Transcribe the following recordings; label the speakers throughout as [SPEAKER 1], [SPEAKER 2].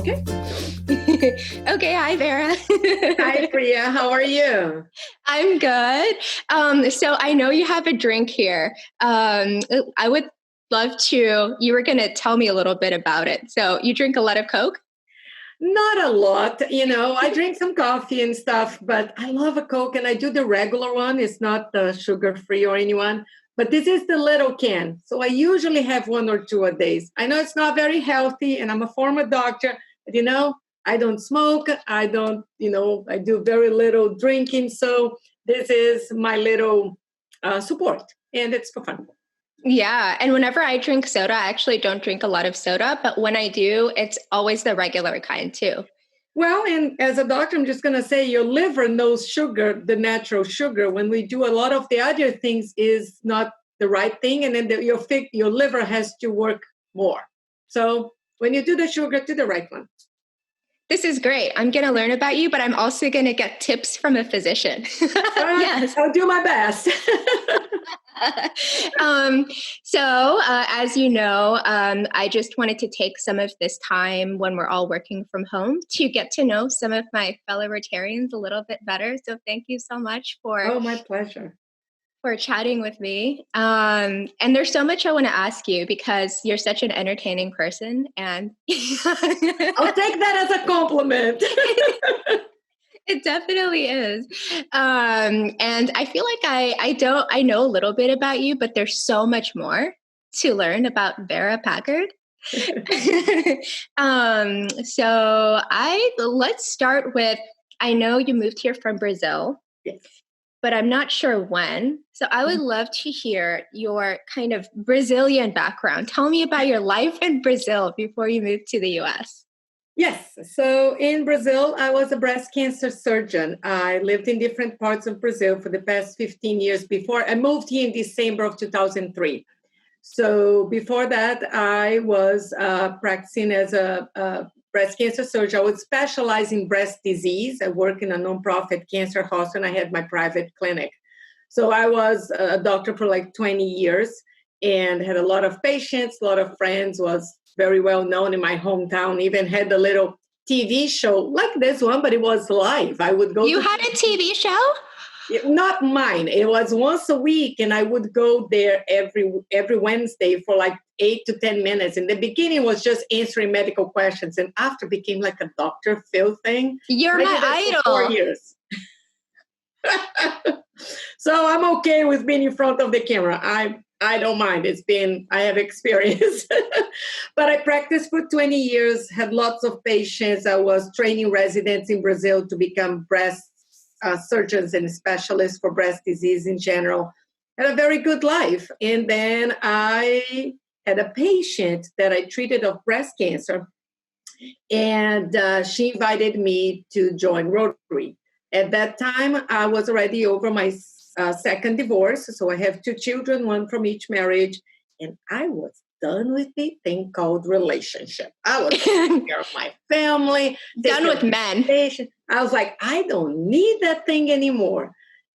[SPEAKER 1] Okay.
[SPEAKER 2] Okay. Hi, Vera.
[SPEAKER 1] Hi, Priya. How are you?
[SPEAKER 2] I'm good. So I know you have a drink here. I would love to. You were going to tell me a little bit about it. So you drink a lot of Coke?
[SPEAKER 1] Not a lot. I drink some coffee and stuff, but I love a Coke and I do the regular one. It's not the sugar-free or anyone, but this is the little can. So I usually have one or two a day. I know it's not very healthy and I'm a former doctor, but I don't smoke. I don't, I do very little drinking. So this is my little support and it's for fun.
[SPEAKER 2] Yeah. And whenever I drink soda, I actually don't drink a lot of soda, but when I do, it's always the regular kind too.
[SPEAKER 1] Well, and as a doctor, I'm just going to say your liver knows sugar, the natural sugar. When we do a lot of the other things is not the right thing. And then your liver has to work more. So when you do the sugar, do the right one.
[SPEAKER 2] This is great. I'm going to learn about you, but I'm also going to get tips from a physician.
[SPEAKER 1] Yes. I'll do my best.
[SPEAKER 2] As you know, I just wanted to take some of this time when we're all working from home to get to know some of my fellow Rotarians a little bit better. So thank you so much
[SPEAKER 1] Oh, my pleasure.
[SPEAKER 2] For chatting with me. And there's so much I want to ask you because you're such an entertaining person. And
[SPEAKER 1] I'll take that as a compliment.
[SPEAKER 2] It definitely is. And I feel like I know a little bit about you, but there's so much more to learn about Vera Packard. Let's start with, I know you moved here from Brazil.
[SPEAKER 1] Yes.
[SPEAKER 2] But I'm not sure when. So I would love to hear your kind of Brazilian background. Tell me about your life in Brazil before you moved to the US.
[SPEAKER 1] Yes. So in Brazil, I was a breast cancer surgeon. I lived in different parts of Brazil for the past 15 years before I moved here in December of 2003. So before that, I was practicing as a breast cancer surgeon. I would specialize in breast disease. I work in a nonprofit cancer hospital and I had my private clinic. So I was a doctor for like 20 years and had a lot of patients, a lot of friends, was very well known in my hometown, even had a little TV show like this one, but it was live. I would go.
[SPEAKER 2] You had a TV show?
[SPEAKER 1] Not mine. It was once a week, and I would go there every Wednesday for like 8 to 10 minutes. In the beginning, was just answering medical questions, and after became like a Dr. Phil thing.
[SPEAKER 2] You're my idol.
[SPEAKER 1] For 4 years. So I'm okay with being in front of the camera. I don't mind. I have experience. But I practiced for 20 years, had lots of patients. I was training residents in Brazil to become breast surgeons and specialists for breast disease in general. Had a very good life. And then I had a patient that I treated of breast cancer. And she invited me to join Rotary. At that time, I was already over my second divorce. So I have 2 children, one from each marriage. And I was done with the thing called relationship. I was taking care of my family.
[SPEAKER 2] Done with men.
[SPEAKER 1] I was like, I don't need that thing anymore.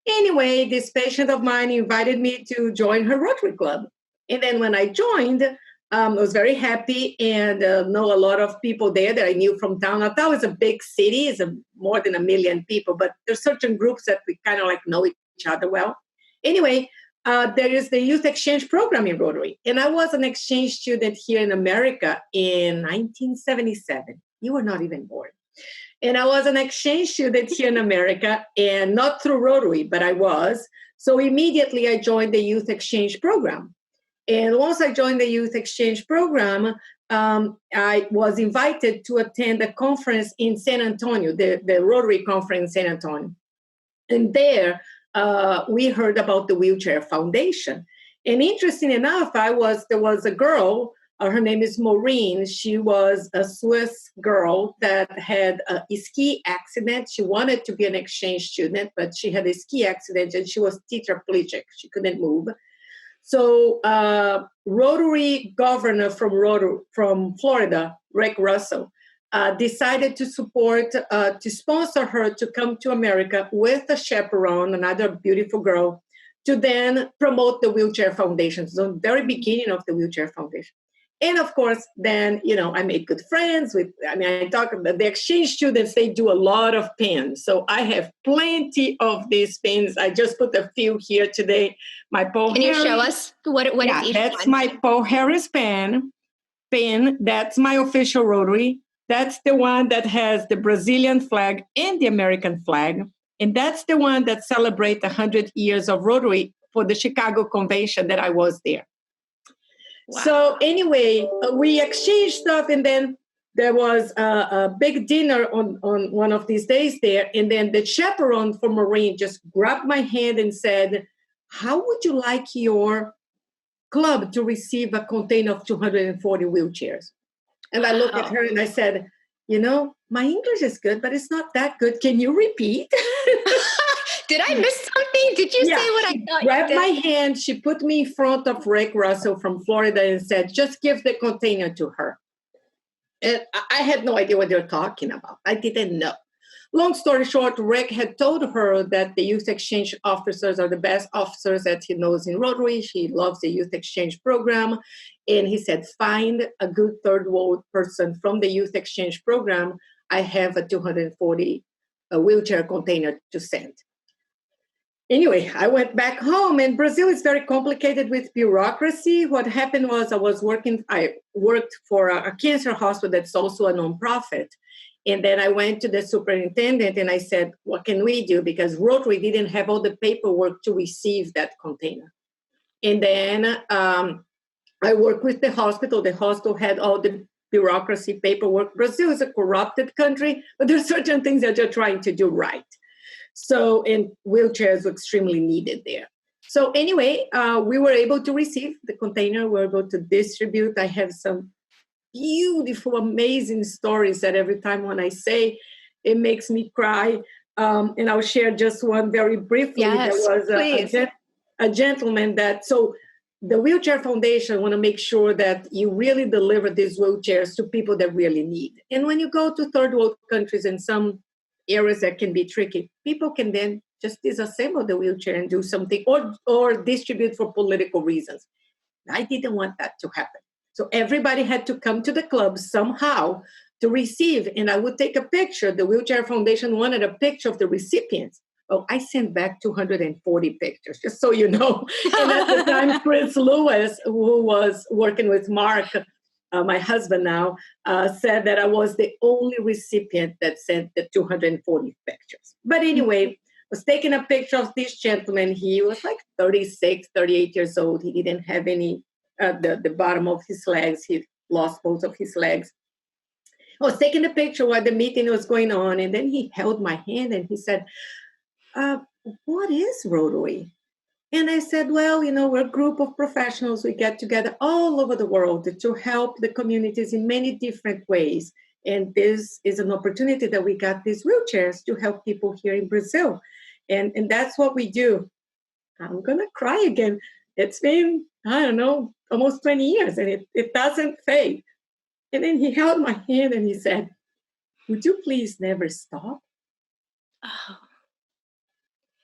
[SPEAKER 1] Anyway, this patient of mine invited me to join her Rotary Club. And then when I joined, I was very happy and know a lot of people there that I knew from town. Natal is a big city, it's more than 1 million people, but there's certain groups that we kind of like know each other well. Anyway, there is the youth exchange program in Rotary. And I was an exchange student here in America in 1977. You were not even born. And I was an exchange student here in America, and not through Rotary, but I was. So immediately I joined the youth exchange program. And once I joined the youth exchange program, I was invited to attend a conference in San Antonio, the Rotary conference in San Antonio. And there we heard about the Wheelchair Foundation. And interesting enough, there was a girl, her name is Maureen. She was a Swiss girl that had a ski accident. She wanted to be an exchange student, but she had a ski accident and she was tetraplegic. She couldn't move. So Rotary governor from Florida, Rick Russell, decided to sponsor her to come to America with a chaperone, another beautiful girl, to then promote the Wheelchair Foundation. So the very beginning of the Wheelchair Foundation. And of course, then, I made good friends I talk about the exchange students, they do a lot of pins. So I have plenty of these pins. I just put a few here today. My Paul
[SPEAKER 2] Can
[SPEAKER 1] Harris.
[SPEAKER 2] You show us what is each
[SPEAKER 1] that's
[SPEAKER 2] one?
[SPEAKER 1] my Paul Harris pin. That's my official Rotary. That's the one that has the Brazilian flag and the American flag. And that's the one that celebrates 100 years of Rotary for the Chicago Convention that I was there. Wow. So anyway, we exchanged stuff, and then there was a big dinner on one of these days there. And then the chaperone for Marine just grabbed my hand and said, how would you like your club to receive a container of 240 wheelchairs? And I looked at her and I said, my English is good, but it's not that good. Can you repeat?
[SPEAKER 2] Did I miss something? Did you say what I thought you did?
[SPEAKER 1] Grabbed my hand. She put me in front of Rick Russell from Florida and said, just give the container to her. And I had no idea what they're talking about. I didn't know. Long story short, Rick had told her that the youth exchange officers are the best officers that he knows in Rotary. She loves the youth exchange program. And he said, find a good third world person from the youth exchange program. I have a 240 wheelchair container to send. Anyway, I went back home, and Brazil is very complicated with bureaucracy. What happened was I worked for a cancer hospital that's also a nonprofit. And then I went to the superintendent and I said, what can we do? Because Rotary didn't have all the paperwork to receive that container. And then I worked with the hospital. The hospital had all the bureaucracy paperwork. Brazil is a corrupted country, but there are certain things that they're trying to do right. So, and wheelchairs were extremely needed there. So anyway, we were able to receive the container. We were able to distribute. I have some beautiful, amazing stories that every time when I say, it makes me cry. And I'll share just one very briefly.
[SPEAKER 2] Yes,
[SPEAKER 1] there was a gentleman so the Wheelchair Foundation want to make sure that you really deliver these wheelchairs to people that really need. And when you go to third world countries and some areas that can be tricky, people can then just disassemble the wheelchair and do something or distribute for political reasons. I didn't want that to happen. So everybody had to come to the club somehow to receive. And I would take a picture. The Wheelchair Foundation wanted a picture of the recipients. Oh, I sent back 240 pictures, just so you know. And at the time, Chris Lewis, who was working with Mark, my husband now, said that I was the only recipient that sent the 240 pictures. But anyway, I was taking a picture of this gentleman. He was like 36, 38 years old. He didn't have any, the bottom of his legs. He lost both of his legs. I was taking a picture while the meeting was going on. And then he held my hand and he said, what is Rotary? And I said, well, we're a group of professionals. We get together all over the world to help the communities in many different ways. And this is an opportunity that we got these wheelchairs to help people here in Brazil. And that's what we do. I'm going to cry again. It's been, I don't know, almost 20 years, and it doesn't fade. And then he held my hand and he said, would you please never stop?
[SPEAKER 2] Oh.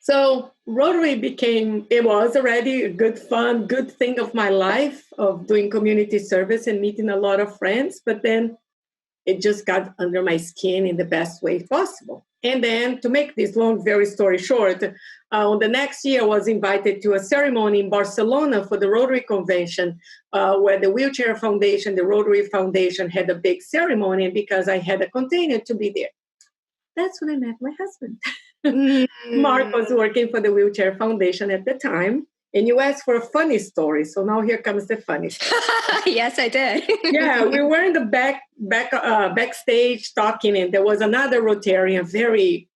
[SPEAKER 1] So Rotary it was already a good thing of my life of doing community service and meeting a lot of friends, but then it just got under my skin in the best way possible. And then to make this long, very story short, on the next year I was invited to a ceremony in Barcelona for the Rotary Convention, where the Wheelchair Foundation, the Rotary Foundation had a big ceremony, and because I had a container to be there. That's when I met my husband. Mark was working for the Wheelchair Foundation at the time. And you asked for a funny story. So now here comes the funny story.
[SPEAKER 2] Yes, I did.
[SPEAKER 1] Yeah, we were in the backstage talking, and there was another Rotarian, very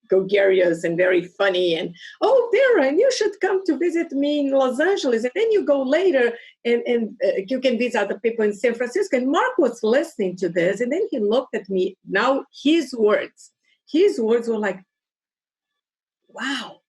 [SPEAKER 1] gregarious and very funny. And, oh, Darren, you should come to visit me in Los Angeles. And then you go later and you can visit other people in San Francisco. And Mark was listening to this. And then he looked at me. Now his words were like, wow,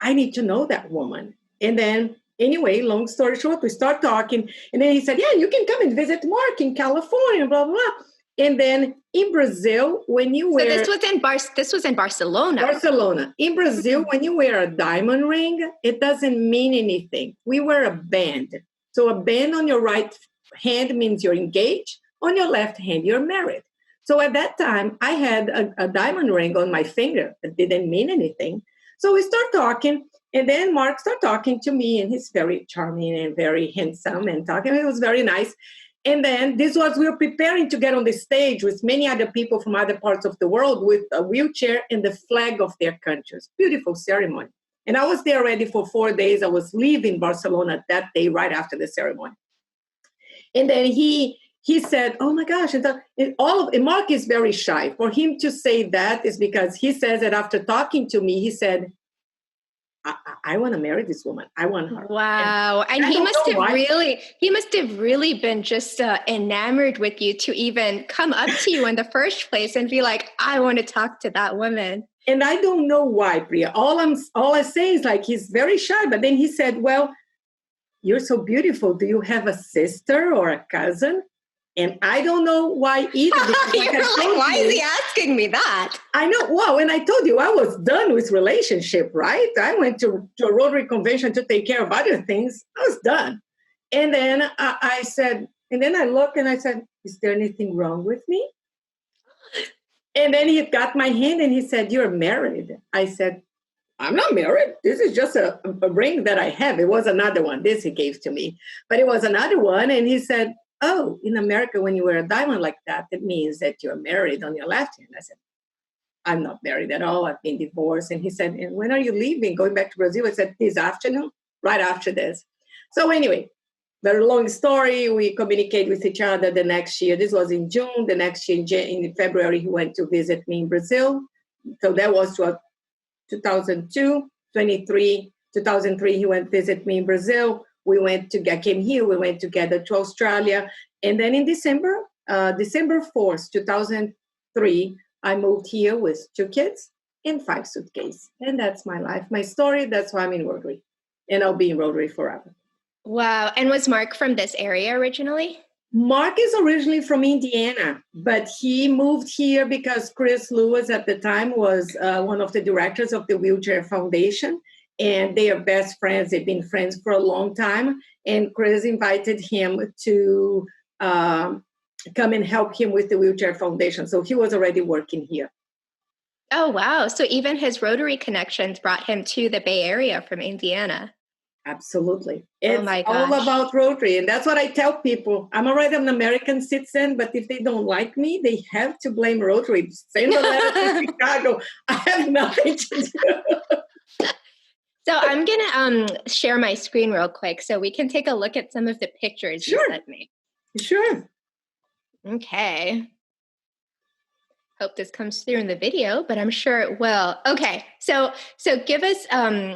[SPEAKER 1] I need to know that woman. And then, anyway, long story short, we start talking. And then he said, yeah, you can come and visit Mark in California, blah, blah, blah. And then in Brazil, when you wear...
[SPEAKER 2] So this was in Barcelona.
[SPEAKER 1] Barcelona. In Brazil, when you wear a diamond ring, it doesn't mean anything. We wear a band. So a band on your right hand means you're engaged. On your left hand, you're married. So at that time, I had a diamond ring on my finger that didn't mean anything. So we start talking, and then Mark started talking to me, and he's very charming and very handsome and talking. It was very nice. And then we were preparing to get on the stage with many other people from other parts of the world with a wheelchair and the flag of their countries. Beautiful ceremony. And I was there already for 4 days. I was leaving Barcelona that day right after the ceremony. And then he said, oh my gosh, and Mark is very shy. For him to say that is because he says that after talking to me, he said, I want to marry this woman. I want her.
[SPEAKER 2] Wow. And he must have really been just enamored with you to even come up to you in the first place and be like, I want to talk to that woman.
[SPEAKER 1] And I don't know why, Priya. All I say is like, he's very shy. But then he said, well, you're so beautiful. Do you have a sister or a cousin? And I don't know why either.
[SPEAKER 2] Why is he asking me that?
[SPEAKER 1] I know. Well, when I told you I was done with relationship, right? I went to a Rotary convention to take care of other things. I was done. And then I said, and then I looked and I said, is there anything wrong with me? And then he got my hand and he said, you're married. I said, I'm not married. This is just a ring that I have. It was another one. This he gave to me. But it was another one. And he said, oh, in America, when you wear a diamond like that, it means that you're married on your left hand. I said, I'm not married at all. I've been divorced. And he said, and when are you leaving? Going back to Brazil? I said, this afternoon, right after this. So anyway, very long story. We communicate with each other the next year. This was in June. The next year, in February, he went to visit me in Brazil. So that was 2002, 2003, he went to visit me in Brazil. I came here, we went together to Australia. And then in December 4th, 2003, I moved here with 2 kids and 5 suitcases. And that's my life, my story. That's why I'm in Rotary. And I'll be in Rotary forever.
[SPEAKER 2] Wow. And was Mark from this area originally?
[SPEAKER 1] Mark is originally from Indiana, but he moved here because Chris Lewis at the time was one of the directors of the Wheelchair Foundation. And they are best friends. They've been friends for a long time. And Chris invited him to come and help him with the Wheelchair Foundation. So he was already working here.
[SPEAKER 2] Oh, wow. So even his Rotary connections brought him to the Bay Area from Indiana.
[SPEAKER 1] Absolutely. It's all about Rotary. And that's what I tell people. I'm already an American citizen, but if they don't like me, they have to blame Rotary. Send a letter to Chicago. I have nothing to do.
[SPEAKER 2] So I'm going to share my screen real quick so we can take a look at some of the pictures you sent me.
[SPEAKER 1] Sure.
[SPEAKER 2] Okay. Hope this comes through in the video, but I'm sure it will. Okay. So give us, a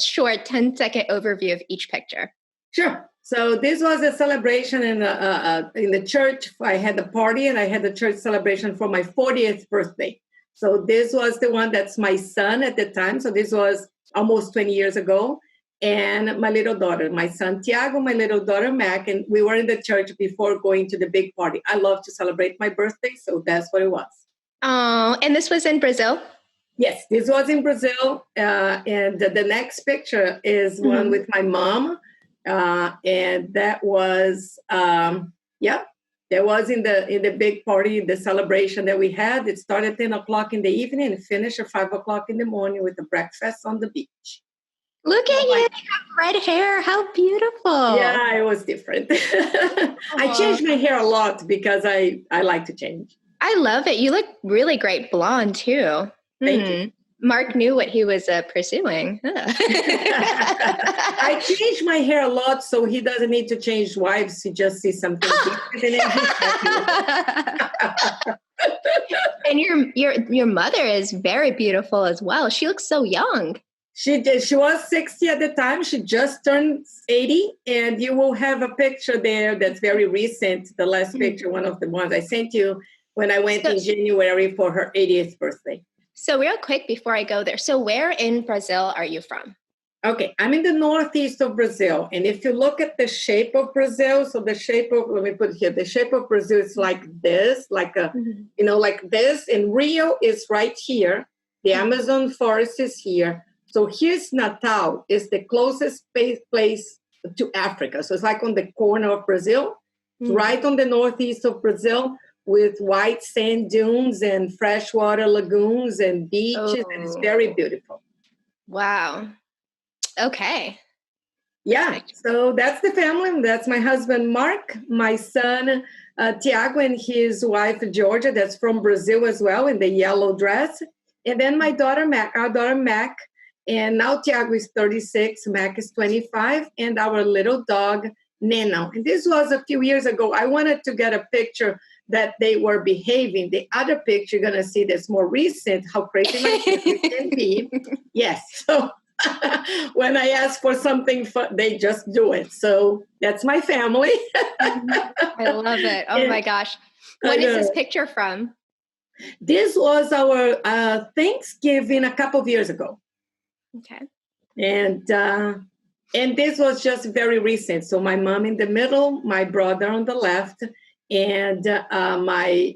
[SPEAKER 2] short 10-second overview of each picture.
[SPEAKER 1] Sure. So this was a celebration in the church. I had a party and I had a church celebration for my 40th birthday. So this was the one that's my son at the time. So this was almost 20 years ago. And my little daughter, my son Tiago, my little daughter Mac, and we were in the church before going to the big party. I love to celebrate my birthday, so that's what it was.
[SPEAKER 2] Oh, and this was in Brazil?
[SPEAKER 1] Yes, this was in Brazil. And the next picture is one with my mom. And that was, that was in the big party, the celebration that we had. It started at 10 o'clock in the evening and finished at 5 o'clock in the morning with a breakfast on the beach.
[SPEAKER 2] Look at you. You have red hair. How beautiful.
[SPEAKER 1] Yeah, it was different. I changed my hair a lot because I like to change.
[SPEAKER 2] I love it. You look really great blonde, too.
[SPEAKER 1] Thank you.
[SPEAKER 2] Mark knew what he was pursuing.
[SPEAKER 1] I changed my hair a lot so he doesn't need to change wives. He just sees something different.
[SPEAKER 2] And your mother is very beautiful as well. She looks so young.
[SPEAKER 1] She did. She was 60 at the time. She just turned 80. And you will have a picture there that's very recent. The last picture, one of the ones I sent you when I went in January for her 80th birthday.
[SPEAKER 2] So real quick before I go there. So where in Brazil are you from?
[SPEAKER 1] Okay, I'm in the northeast of Brazil. And if you look at the shape of Brazil, so the shape of, let me put it here, the shape of Brazil is like this, like a, like this. And Rio is right here. The Amazon forest is here. So here's Natal, is the closest place to Africa. So it's like on the corner of Brazil, right on the northeast of Brazil, with white sand dunes and freshwater lagoons and beaches. And it's very beautiful.
[SPEAKER 2] Wow. Okay.
[SPEAKER 1] Yeah. So that's the family. That's my husband, Mark, my son, Tiago, and his wife, Georgia, that's from Brazil as well, in the yellow dress. And then my daughter, our daughter, Mac. And now Tiago is 36, Mac is 25, and our little dog, Neno. And this was a few years ago. I wanted to get a picture that they were behaving. The other picture you're going to see that's more recent, how crazy my kids can be. Yes. So when I ask for something fun, they just do it. So that's my family.
[SPEAKER 2] I love it. Oh my gosh. When is this picture from?
[SPEAKER 1] This was our Thanksgiving a couple of years ago.
[SPEAKER 2] Okay.
[SPEAKER 1] And this was just very recent. So my mom in the middle, my brother on the left, and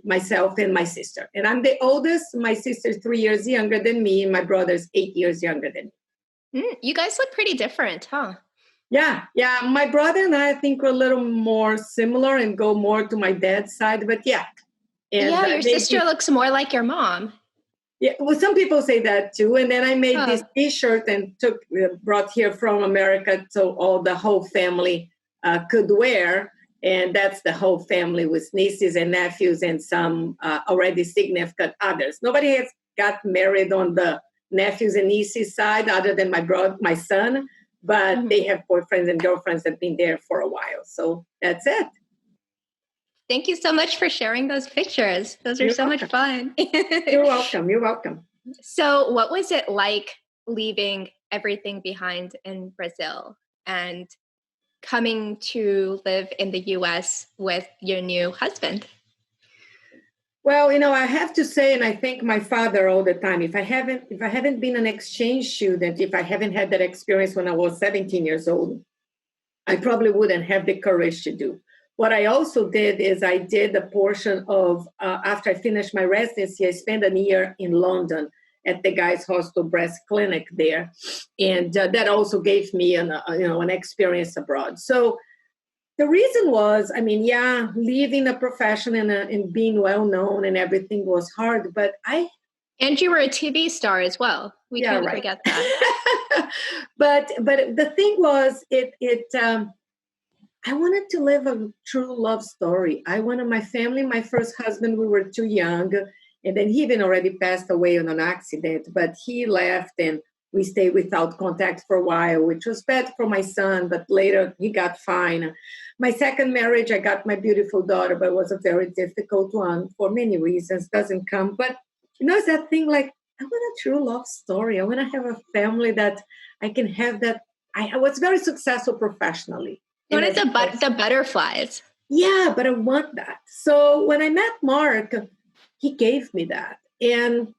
[SPEAKER 1] myself and my sister. And I'm the oldest. My sister's 3 years younger than me, and my brother's 8 years younger than me.
[SPEAKER 2] You guys look pretty different, huh?
[SPEAKER 1] Yeah. My brother and I think we're a little more similar and go more to my dad's side, but yeah. And
[SPEAKER 2] your sister looks more like your mom.
[SPEAKER 1] Yeah, well, some people say that too. And then I made this T-shirt and brought here from America so all the whole family could wear. And that's the whole family with nieces and nephews and some already significant others. Nobody has got married on the nephews and nieces side other than my son, but they have boyfriends and girlfriends that have been there for a while. So that's it.
[SPEAKER 2] Thank you so much for sharing those pictures. Those are so much fun.
[SPEAKER 1] You're welcome. You're welcome.
[SPEAKER 2] So what was it like leaving everything behind in Brazil and coming to live in the US with your new husband?
[SPEAKER 1] Well, I have to say, and I thank my father all the time, if I haven't been an exchange student, if I haven't had that experience when I was 17 years old, I probably wouldn't have the courage to do. What I also did is I did a portion of, after I finished my residency, I spent a year in London at the Guy's Hospital Breast Clinic there. And that also gave me an experience abroad. So the reason was, leaving a profession and being well-known and everything was hard, but
[SPEAKER 2] And you were a TV star as well. We can't forget that.
[SPEAKER 1] But the thing was, I wanted to live a true love story. I wanted my family, my first husband, we were too young. And then he even already passed away on an accident, but he left and we stayed without contact for a while, which was bad for my son, but later he got fine. My second marriage, I got my beautiful daughter, but it was a very difficult one for many reasons, doesn't come. But it's that thing like, I want a true love story. I want to have a family that I can have that. I was very successful professionally.
[SPEAKER 2] What is the butterflies?
[SPEAKER 1] Yeah, but I want that. So when I met Mark, he gave me that. And,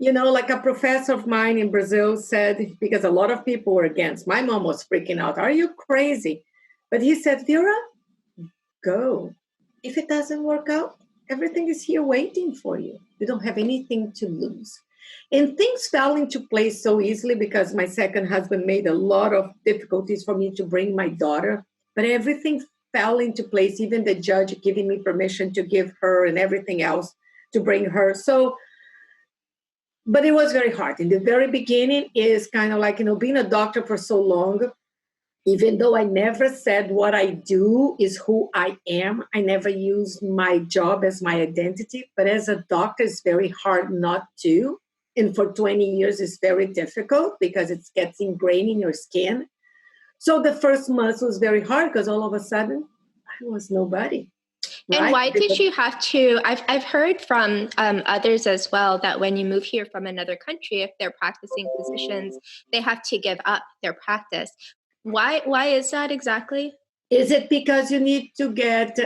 [SPEAKER 1] like a professor of mine in Brazil said, because a lot of people were against, my mom was freaking out. Are you crazy? But he said, Vera, go. If it doesn't work out, everything is here waiting for you. You don't have anything to lose. And things fell into place so easily because my second husband made a lot of difficulties for me to bring my daughter. But everything fell into place, even the judge giving me permission to give her and everything else to bring her. So, but it was very hard. In the very beginning is kind of like, being a doctor for so long, even though I never said what I do is who I am, I never used my job as my identity. But as a doctor, it's very hard not to. And for 20 years, it's very difficult because it gets ingrained in your skin. So the first month was very hard because all of a sudden I was nobody.
[SPEAKER 2] Right? And why did you have to? I've heard from others as well that when you move here from another country, if they're practicing physicians, they have to give up their practice. Why is that exactly?
[SPEAKER 1] Is it because you need to get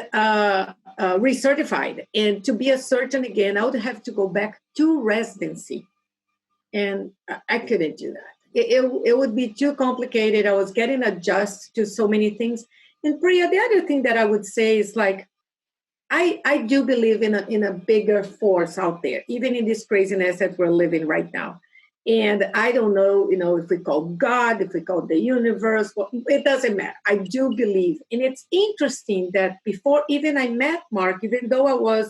[SPEAKER 1] recertified? And to be a surgeon again, I would have to go back to residency. And I couldn't do that. It would be too complicated. I was getting adjusted to so many things. And Priya, the other thing that I would say is like, I do believe in a bigger force out there, even in this craziness that we're living right now. And I don't know, if we call God, if we call the universe, well, it doesn't matter. I do believe. And it's interesting that before even I met Mark, even though my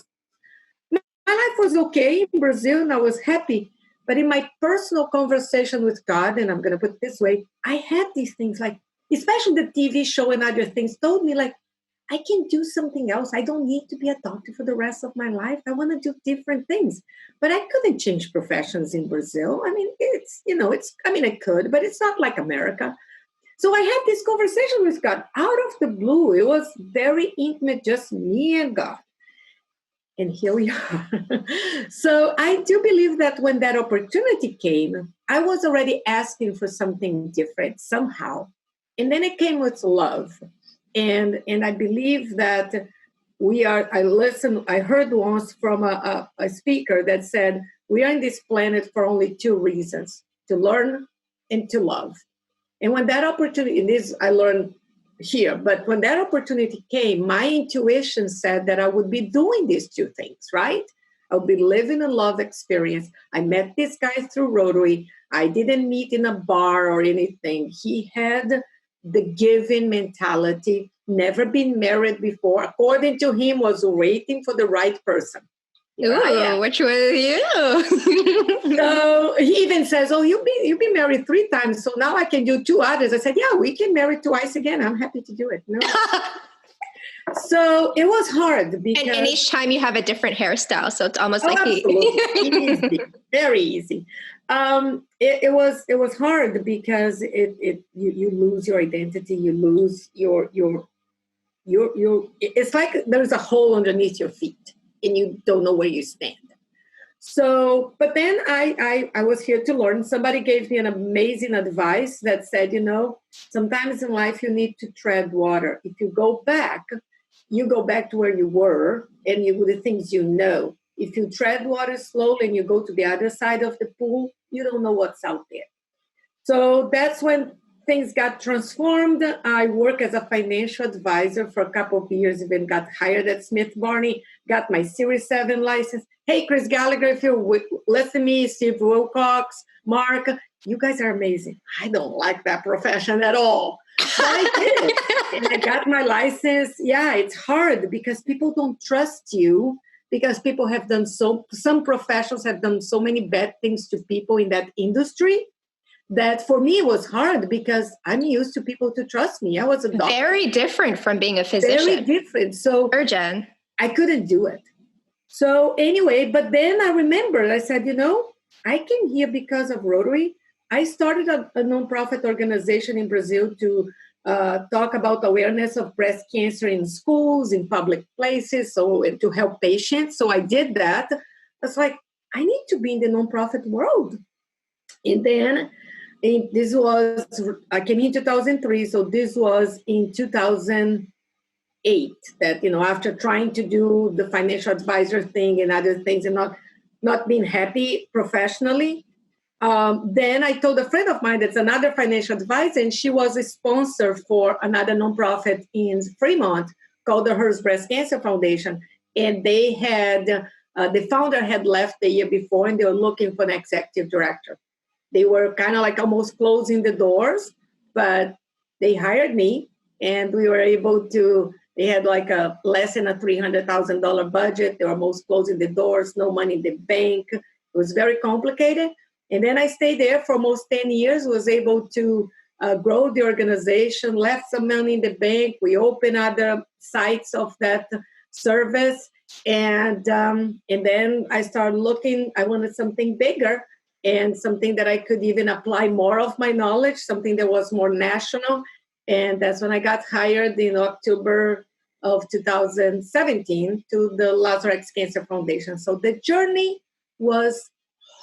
[SPEAKER 1] life was okay in Brazil and I was happy, but in my personal conversation with God, and I'm going to put it this way, I had these things like, especially the TV show and other things told me like, I can do something else. I don't need to be a doctor for the rest of my life. I want to do different things. But I couldn't change professions in Brazil. I mean, I could, but it's not like America. So I had this conversation with God out of the blue. It was very intimate, just me and God. And here we are. So I do believe that when that opportunity came, I was already asking for something different somehow. And then it came with love. And I believe that I heard once from a speaker that said, we are on this planet for only two reasons, to learn and to love. And when that opportunity, and this I learned here, but when that opportunity came, my intuition said that I would be doing these two things, right? I would be living a love experience. I met this guy through Rotary. I didn't meet in a bar or anything. He had the giving mentality, never been married before. According to him, was waiting for the right person.
[SPEAKER 2] Ooh, which was you?
[SPEAKER 1] So he even says, "Oh, you've been married 3 times, so now I can do 2 others." I said, "Yeah, we can marry twice again. I'm happy to do it." No. So it was hard because
[SPEAKER 2] and each time you have a different hairstyle, so it's almost like
[SPEAKER 1] easy, very easy. It was hard because you lose your identity, you lose your it's like there's a hole underneath your feet and you don't know where you stand. So, but then I was here to learn. Somebody gave me an amazing advice that said, sometimes in life you need to tread water. If you go back to where you were and the things you know. If you tread water slowly and you go to the other side of the pool, you don't know what's out there. So that's when things got transformed. I worked as a financial advisor for a couple of years, even got hired at Smith Barney, got my Series 7 license. Hey, Chris Gallagher, if you're listening to me, Steve Wilcox, Mark, you guys are amazing. I don't like that profession at all. But I did. And I got my license. Yeah, it's hard because people don't trust you because people have done some professionals have done so many bad things to people in that industry. That for me was hard because I'm used to people to trust me. I was a doctor.
[SPEAKER 2] Very different from being a physician.
[SPEAKER 1] Very different. So
[SPEAKER 2] surgeon.
[SPEAKER 1] I couldn't do it. So anyway, but then I remembered, I said, I came here because of Rotary. I started a nonprofit organization in Brazil to talk about awareness of breast cancer in schools, in public places, so to help patients. So I did that. I was like, I need to be in the nonprofit world. And then I came in 2003, so this was in 2008 that, after trying to do the financial advisor thing and other things and not being happy professionally, then I told a friend of mine that's another financial advisor, and she was a sponsor for another nonprofit in Fremont called the Hers Breast Cancer Foundation. And they had, the founder had left the year before, and they were looking for an executive director. They were kind of like almost closing the doors, but they hired me, and we were able to, they had like a less than a $300,000 budget. They were almost closing the doors, no money in the bank. It was very complicated. And then I stayed there for almost 10 years, was able to grow the organization, left some money in the bank. We opened other sites of that service. And then I started looking, I wanted something bigger and something that I could even apply more of my knowledge, something that was more national. And that's when I got hired in October of 2017 to the Lazarus Cancer Foundation. So the journey was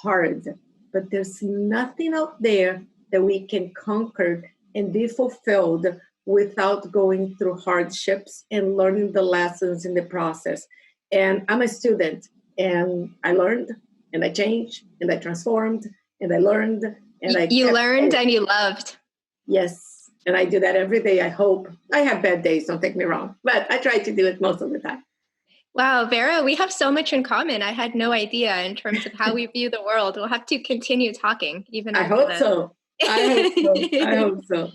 [SPEAKER 1] hard, but there's nothing out there that we can conquer and be fulfilled without going through hardships and learning the lessons in the process. And I'm a student, and I learned, and I changed, and I transformed, and I learned, and
[SPEAKER 2] you learned and you loved.
[SPEAKER 1] Yes, and I do that every day. I hope. I have bad days, don't take me wrong, but I try to do it most of the time.
[SPEAKER 2] Wow, Vera, we have so much in common. I had no idea in terms of how we view the world. We'll have to continue talking even
[SPEAKER 1] I
[SPEAKER 2] after
[SPEAKER 1] hope
[SPEAKER 2] this.
[SPEAKER 1] so. I hope so. I hope so.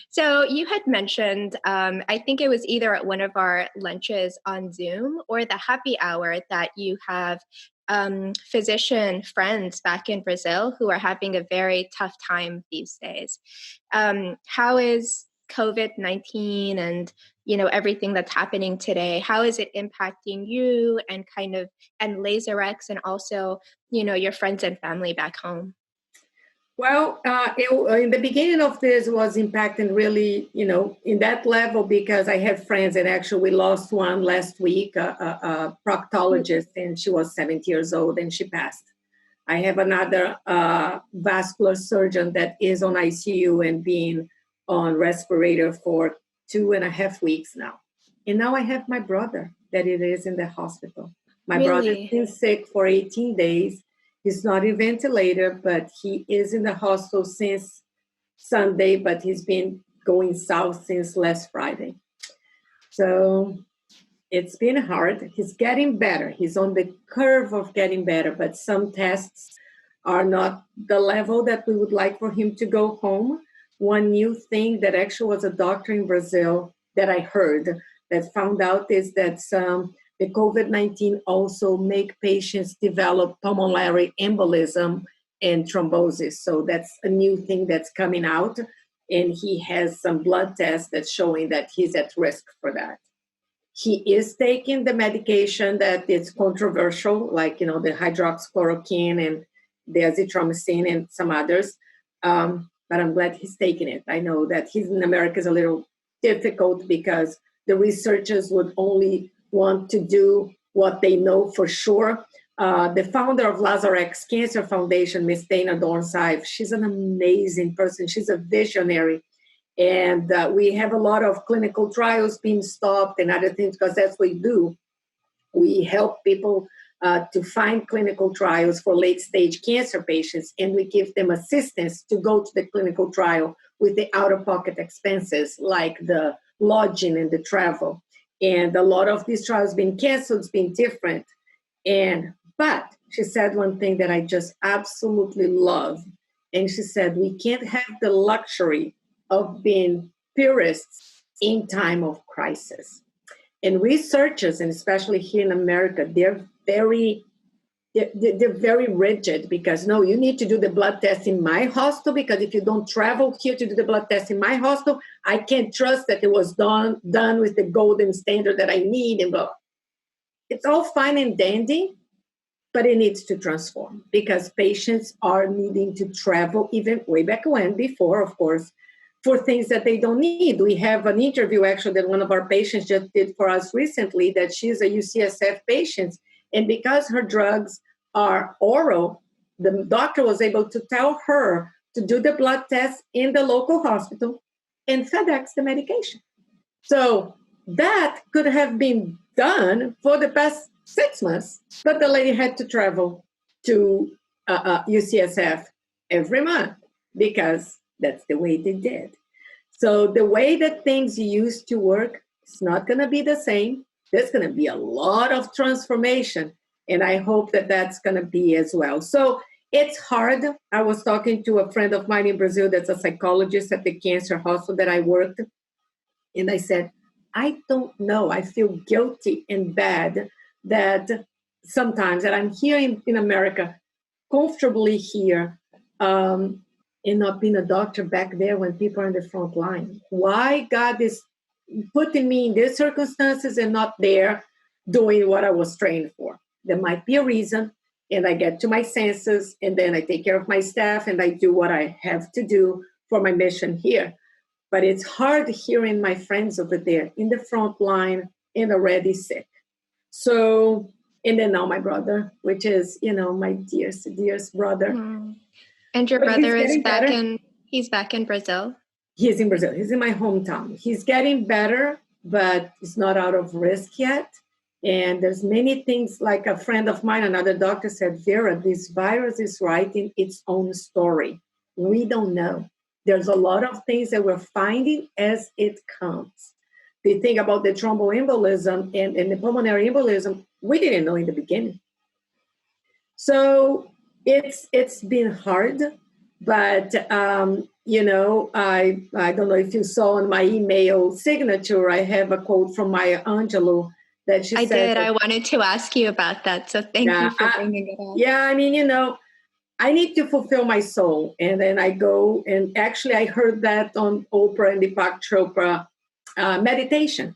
[SPEAKER 2] So you had mentioned, I think it was either at one of our lunches on Zoom or the happy hour, that you have physician friends back in Brazil who are having a very tough time these days. How is COVID-19 and everything that's happening today? How is it impacting you and and LaserX and also your friends and family back home?
[SPEAKER 1] Well, in the beginning of this was impacting really, in that level, because I have friends, and actually we lost one last week, a proctologist, and she was 70 years old and she passed. I have another vascular surgeon that is on ICU and being on respirator for 2.5 weeks now. And now I have my brother that it is in the hospital. My brother's
[SPEAKER 2] Really?
[SPEAKER 1] been sick for 18 days. He's not in ventilator, but he is in the hospital since Sunday, but he's been going south since last Friday. So it's been hard. He's getting better. He's on the curve of getting better, but some tests are not the level that we would like for him to go home. One new thing that actually was a doctor in Brazil that I heard that found out is that the COVID-19 also make patients develop pulmonary embolism and thrombosis. So that's a new thing that's coming out. And he has some blood tests that's showing that he's at risk for that. He is taking the medication that is controversial, like, the hydroxychloroquine and the azithromycin and some others. But I'm glad he's taking it. I know that he's in America is a little difficult because the researchers would only want to do what they know for sure. The founder of LaserX Cancer Foundation, Miss Dana Dornsive, she's an amazing person. She's a visionary. And we have a lot of clinical trials being stopped and other things because that's what we do. We help people to find clinical trials for late stage cancer patients, and we give them assistance to go to the clinical trial with the out-of-pocket expenses like the lodging and the travel. And a lot of these trials being canceled, it's been different. But she said one thing that I just absolutely love. And she said, we can't have the luxury of being purists in time of crisis. And researchers, and especially here in America, they're very rigid because, no, you need to do the blood test in my hospital, because if you don't travel here to do the blood test in my hospital, I can't trust that it was done with the golden standard that I need. And blah. It's all fine and dandy, but it needs to transform because patients are needing to travel even way back when, before, of course, for things that they don't need. We have an interview actually that one of our patients just did for us recently, that she's a UCSF patient. And because her drugs are oral, the doctor was able to tell her to do the blood test in the local hospital and FedEx the medication. So that could have been done for the past 6 months, but the lady had to travel to UCSF every month because that's the way they did. So the way that things used to work, it's not going to be the same. There's going to be a lot of transformation, and I hope that that's going to be as well. So it's hard. I was talking to a friend of mine in Brazil that's a psychologist at the cancer hospital that I worked, and I said, I don't know. I feel guilty and bad that sometimes that I'm here in America, comfortably here, and not being a doctor back there when people are in the front line. Why God is putting me in these circumstances and not there doing what I was trained for? There might be a reason, and I get to my senses, and then I take care of my staff, and I do what I have to do for my mission here. But it's hard hearing my friends over there in the front line and already sick. So, and then now my brother, which is, my dearest brother.
[SPEAKER 2] Mm. And your
[SPEAKER 1] But
[SPEAKER 2] brother is
[SPEAKER 1] back
[SPEAKER 2] he's back in Brazil?
[SPEAKER 1] He's in Brazil. He's in my hometown. He's getting better, but it's not out of risk yet. And there's many things, like a friend of mine, another doctor said, Vera, this virus is writing its own story. We don't know. There's a lot of things that we're finding as it comes. the thing about the thromboembolism and the pulmonary embolism, we didn't know in the beginning. So it's been hard, but I don't know if you saw on my email signature, I have a quote from Maya Angelou that she
[SPEAKER 2] I
[SPEAKER 1] said.
[SPEAKER 2] did. I wanted to ask you about that. So thank you for bringing it up.
[SPEAKER 1] Yeah, I mean, I need to fulfill my soul. And then I go, and actually I heard that on Oprah and Deepak Chopra meditation.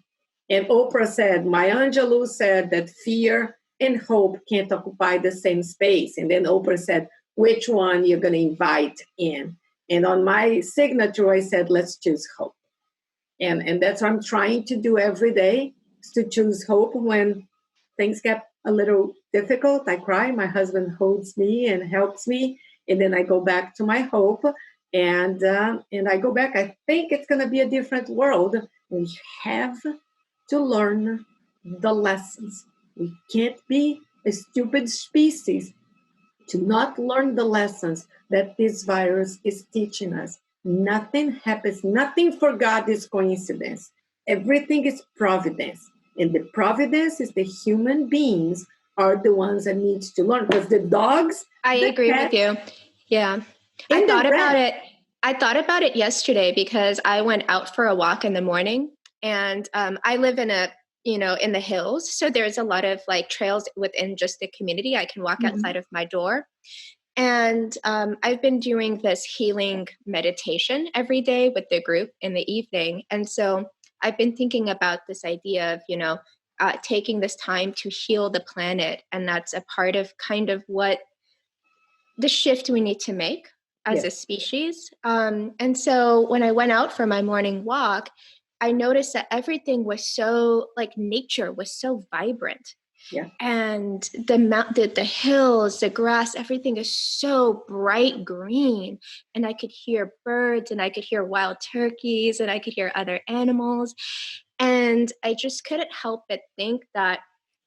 [SPEAKER 1] And Oprah said, Maya Angelou said that fear and hope can't occupy the same space. And then Oprah said, which one you're going to invite in? And on my signature, I said, let's choose hope. And that's what I'm trying to do every day, is to choose hope when things get a little difficult. I cry, my husband holds me and helps me. And then I go back to my hope, and I go back. I think it's going to be a different world. We have to learn the lessons. We can't be a stupid species to not learn the lessons that this virus is teaching us. Nothing happens, nothing for God is coincidence. Everything is providence. And the providence is the human beings are the ones that need to learn. Because the dogs,
[SPEAKER 2] I agree with you. Yeah. I thought about it yesterday because I went out for a walk in the morning, and I live in in the hills. So there's a lot of like trails within just the community. I can walk outside of my door. And I've been doing this healing meditation every day with the group in the evening. And so I've been thinking about this idea of, taking this time to heal the planet. And that's a part of kind of what the shift we need to make as a species. And so when I went out for my morning walk, I noticed that everything was so, like, nature was so vibrant.
[SPEAKER 1] Yeah.
[SPEAKER 2] And the hills, the grass, everything is so bright green. And I could hear birds, and I could hear wild turkeys, and I could hear other animals. And I just couldn't help but think that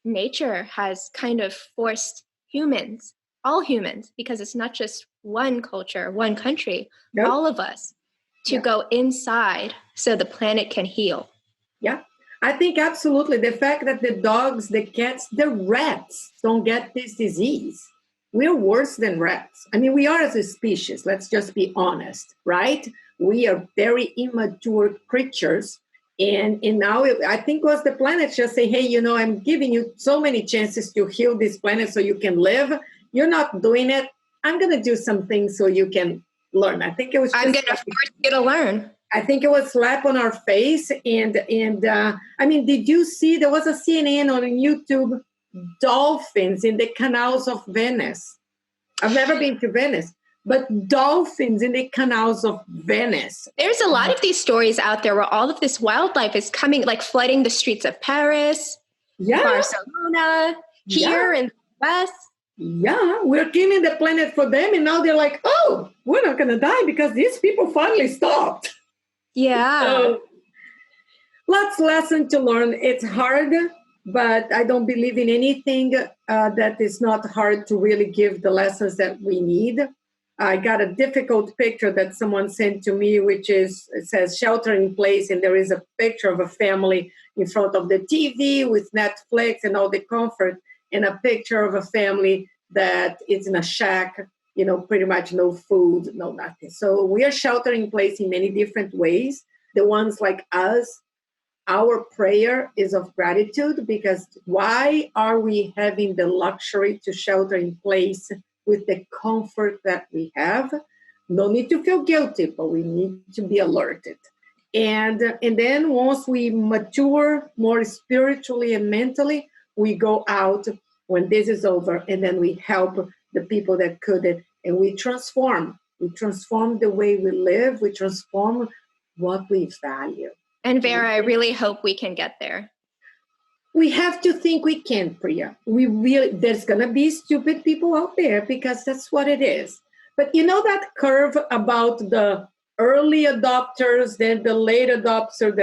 [SPEAKER 2] nature has kind of forced humans, all humans, because it's not just one culture, one country, all of us, to go inside so the planet can heal.
[SPEAKER 1] Yeah, I think absolutely. The fact that the dogs, the cats, the rats don't get this disease. We're worse than rats. I mean, we are as a species, let's just be honest, right? We are very immature creatures. And now I think it was the planet just say, hey, I'm giving you so many chances to heal this planet so you can live. You're not doing it. I'm going to do some things so you can learn. I think it was.
[SPEAKER 2] I'm going to force you to learn.
[SPEAKER 1] I think it was slap on our face. And I mean, did you see, there was a CNN on YouTube, dolphins in the canals of Venice. I've never been to Venice, but dolphins in the canals of Venice.
[SPEAKER 2] There's a lot of these stories out there where all of this wildlife is coming, like flooding the streets of Paris, Barcelona, here in the West.
[SPEAKER 1] Yeah, we're killing the planet for them. And now they're like, oh, we're not going to die because these people finally stopped.
[SPEAKER 2] Yeah.
[SPEAKER 1] So, lots of lessons to learn. It's hard, but I don't believe in anything that is not hard to really give the lessons that we need. I got a difficult picture that someone sent to me, which is, it says shelter in place. And there is a picture of a family in front of the TV with Netflix and all the comfort, and a picture of a family that is in a shack, pretty much no food, no nothing. So we are sheltering in place in many different ways. The ones like us, our prayer is of gratitude, because why are we having the luxury to shelter in place with the comfort that we have? No need to feel guilty, but we need to be alerted. And then once we mature more spiritually and mentally, we go out when this is over, and then we help the people that couldn't, and we transform. We transform the way we live. We transform what we value.
[SPEAKER 2] And Vera, I really hope we can get there.
[SPEAKER 1] We have to think we can, Priya. There's going to be stupid people out there, because that's what it is. But that curve about the early adopters, then the late adopters,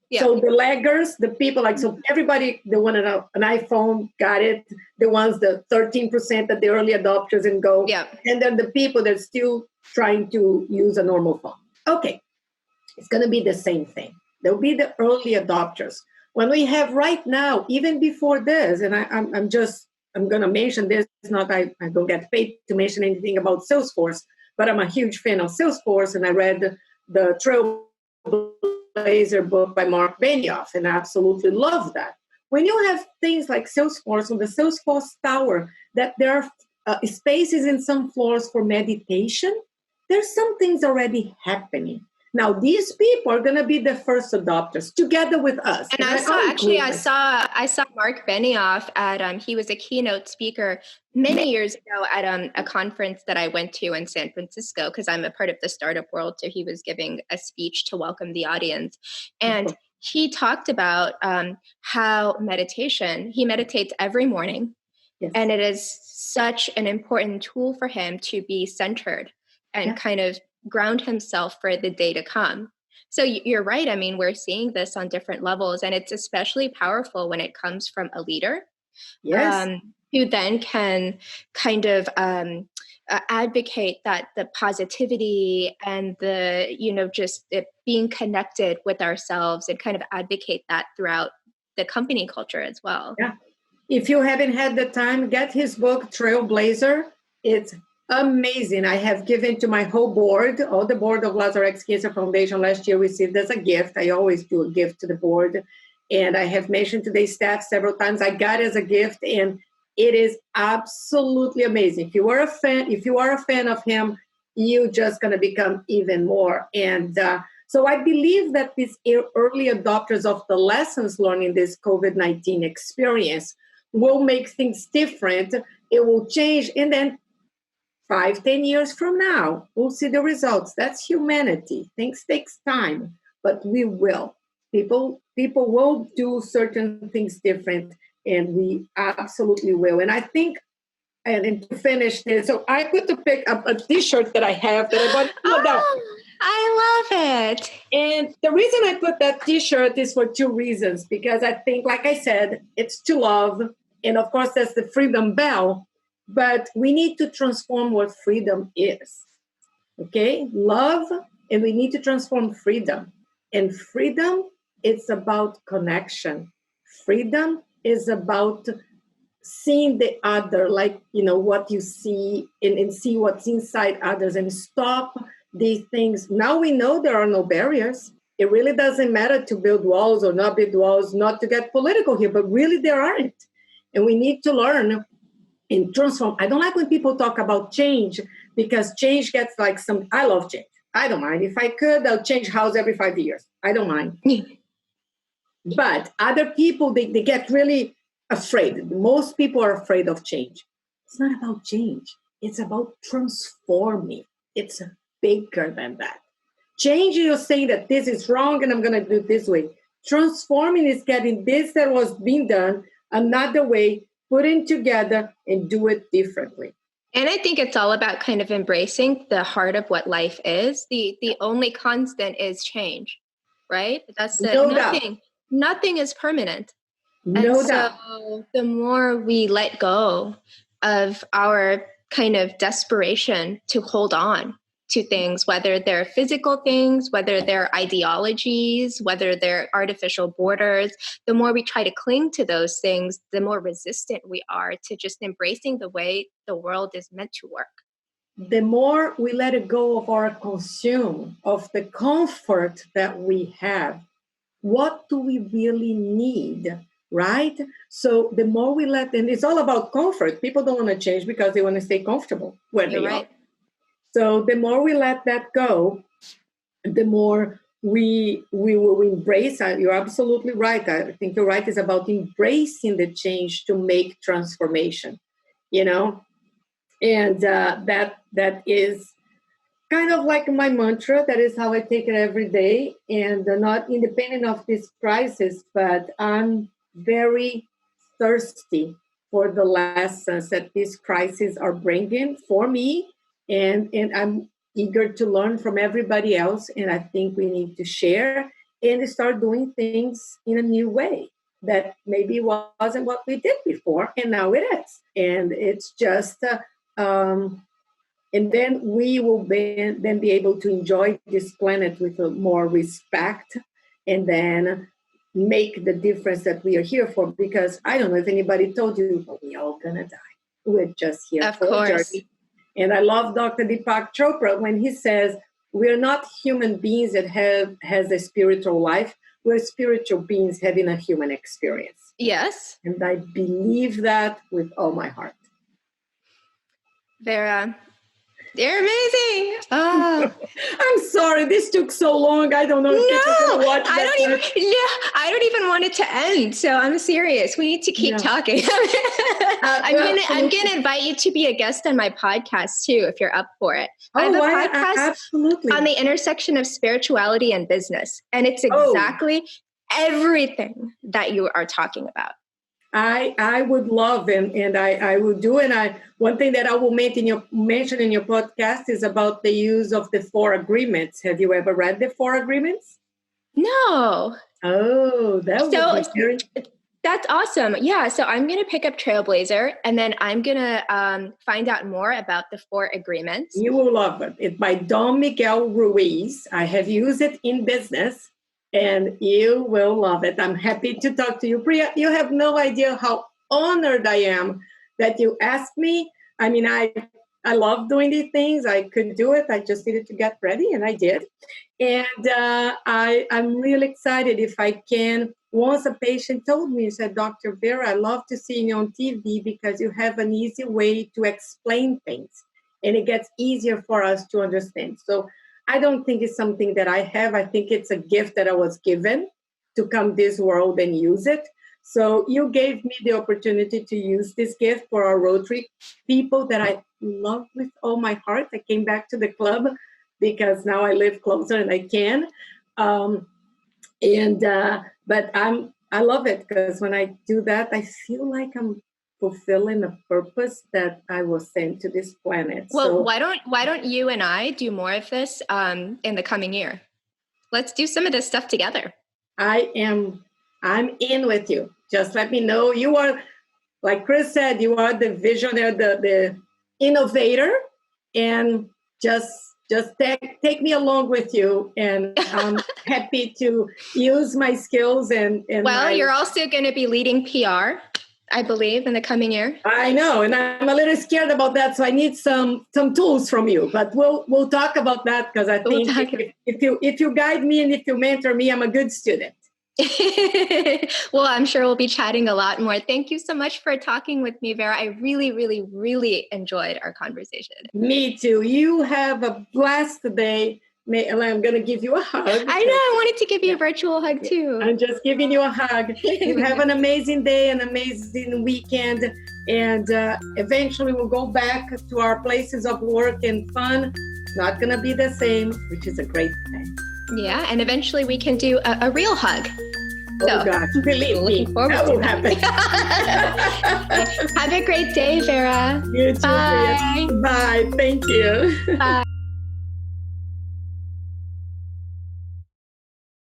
[SPEAKER 1] So the laggers, the people so everybody, they wanted an iPhone, got it. The ones, the 13% that the early adopters and go.
[SPEAKER 2] Yeah.
[SPEAKER 1] And then the people that are still trying to use a normal phone. Okay. It's going to be the same thing. They'll be the early adopters. When we have right now, even before this, and I'm going to mention this, not I don't get paid to mention anything about Salesforce, but I'm a huge fan of Salesforce, and I read the Trailblazer book by Mark Benioff, and I absolutely love that. When you have things like Salesforce on the Salesforce Tower, that there are spaces in some floors for meditation, there's some things already happening. Now, these people are going to be the first adopters together with us.
[SPEAKER 2] And I saw Mark Benioff at, he was a keynote speaker many years ago at a conference that I went to in San Francisco, because I'm a part of the startup world. So he was giving a speech to welcome the audience. And he talked about how he meditates every morning. Yes. And it is such an important tool for him to be centered and kind of ground himself for the day to come. So you're right. I mean, we're seeing this on different levels, and it's especially powerful when it comes from a leader, who then can kind of advocate that the positivity and the, just being connected with ourselves, and kind of advocate that throughout the company culture as well.
[SPEAKER 1] Yeah. If you haven't had the time, get his book, Trailblazer. It's amazing. I have given to my whole board, all the board of Lazarex Cancer Foundation last year received as a gift. I always do a gift to the board. And I have mentioned to the staff several times, I got it as a gift, and it is absolutely amazing. If you are a fan of him, you're just going to become even more. And so I believe that these early adopters of the lessons learned in this COVID-19 experience will make things different. It will change. And then 5-10 years from now, we'll see the results. That's humanity. Things takes time, but we will. People will do certain things different, and we absolutely will. And I think, and to finish this, so I put to pick up a T-shirt that I have that I bought.
[SPEAKER 2] I love it.
[SPEAKER 1] And the reason I put that T-shirt is for two reasons. Because I think, like I said, it's to love, and of course that's the freedom bell. But we need to transform what freedom is, okay? Love, and we need to transform freedom. And freedom, it's about connection. Freedom is about seeing the other, like, what you see, and see what's inside others, and stop these things. Now we know there are no barriers. It really doesn't matter to build walls or not build walls, not to get political here, but really there aren't. And we need to learn and transform. I don't like when people talk about change, because change gets like I love change. I don't mind. If I could, I'll change house every 5 years. I don't mind. But other people, they get really afraid. Most people are afraid of change. It's not about change. It's about transforming. It's bigger than that. Change, you're saying that this is wrong and I'm going to do it this way. Transforming is getting this that was being done another way, putting together, and do it differently.
[SPEAKER 2] And I think it's all about kind of embracing the heart of what life is. The only constant is change, right? That's it. Nothing is permanent.
[SPEAKER 1] No
[SPEAKER 2] doubt. So the more we let go of our kind of desperation to hold on to things, whether they're physical things, whether they're ideologies, whether they're artificial borders, the more we try to cling to those things, the more resistant we are to just embracing the way the world is meant to work.
[SPEAKER 1] The more we let it go of our consume, of the comfort that we have, what do we really need, right? So the more we let, and it's all about comfort. People don't want to change because they want to stay comfortable where they are. So the more we let that go, the more we will embrace. You're absolutely right. I think you're right. It's about embracing the change to make transformation, and that is kind of like my mantra. That is how I take it every day, and not independent of this crisis, but I'm very thirsty for the lessons that these crises are bringing for me. And I'm eager to learn from everybody else. And I think we need to share and start doing things in a new way that maybe wasn't what we did before, and now it is. And it's just, and then we will be able to enjoy this planet with more respect and then make the difference that we are here for. Because I don't know if anybody told you, but we're all gonna die. We're just here
[SPEAKER 2] Of
[SPEAKER 1] for a
[SPEAKER 2] course.
[SPEAKER 1] journey. And I love Dr. Deepak Chopra when he says, we're not human beings that has a spiritual life. We're spiritual beings having a human experience.
[SPEAKER 2] Yes.
[SPEAKER 1] And I believe that with all my heart.
[SPEAKER 2] Vera, you're amazing. Oh.
[SPEAKER 1] I'm sorry, this took so long. I don't know if people can watch that.
[SPEAKER 2] I don't even want it to end. So I'm serious. We need to keep talking. I'm gonna invite you to be a guest on my podcast too, if you're up for it. I have a podcast
[SPEAKER 1] absolutely.
[SPEAKER 2] on the intersection of spirituality and business, and it's exactly everything that you are talking about.
[SPEAKER 1] I would love, and I will do. And one thing that I will mention in your podcast is about the use of the 4 agreements. Have you ever read the 4 agreements?
[SPEAKER 2] No.
[SPEAKER 1] Oh,
[SPEAKER 2] that's awesome. Yeah. So I'm going to pick up Trailblazer, and then I'm going to find out more about the 4 agreements.
[SPEAKER 1] You will love it. It's by Don Miguel Ruiz. I have used it in business, and you will love it. I'm happy to talk to you. Priya, you have no idea how honored I am that you asked me. I mean, I love doing these things. I could do it. I just needed to get ready, and I did. And I'm really excited if I can. Once a patient told me, he said, Dr. Vera, I love to see you on TV because you have an easy way to explain things, and it gets easier for us to understand. So I don't think it's something that I have. I think it's a gift that I was given to come this world and use it. So you gave me the opportunity to use this gift for our Rotary people that I love with all my heart. I came back to the club because now I live closer and I can. But I love it because when I do that, I feel like I'm fulfilling a purpose that I was sent to this planet.
[SPEAKER 2] Well, so, why don't you and I do more of this in the coming year? Let's do some of this stuff together.
[SPEAKER 1] I'm in with you. Just let me know. You are, like Chris said, you are the visionary, the innovator, and just take me along with you, and I'm happy to use my skills and
[SPEAKER 2] you're also going to be leading PR, I believe, in the coming year.
[SPEAKER 1] I know, and I'm a little scared about that, so I need some tools from you. But we'll talk about that because I think if you guide me and if you mentor me, I'm a good student.
[SPEAKER 2] Well, I'm sure we'll be chatting a lot more. Thank you so much for talking with me, Vera. I really, really, really enjoyed our conversation.
[SPEAKER 1] Me too. You have a blessed day. I'm going to give you a hug.
[SPEAKER 2] I know. I wanted to give you a virtual hug too.
[SPEAKER 1] I'm just giving you a hug. You have an amazing day, an amazing weekend. And eventually we'll go back to our places of work and fun. It's not going to be the same, which is a great thing.
[SPEAKER 2] Yeah. And eventually we can do a real hug.
[SPEAKER 1] Oh, gosh. Believe me, that will happen.
[SPEAKER 2] Have a great day, Vera.
[SPEAKER 1] You too.
[SPEAKER 2] Bye.
[SPEAKER 1] Bye. Thank you.
[SPEAKER 2] Bye.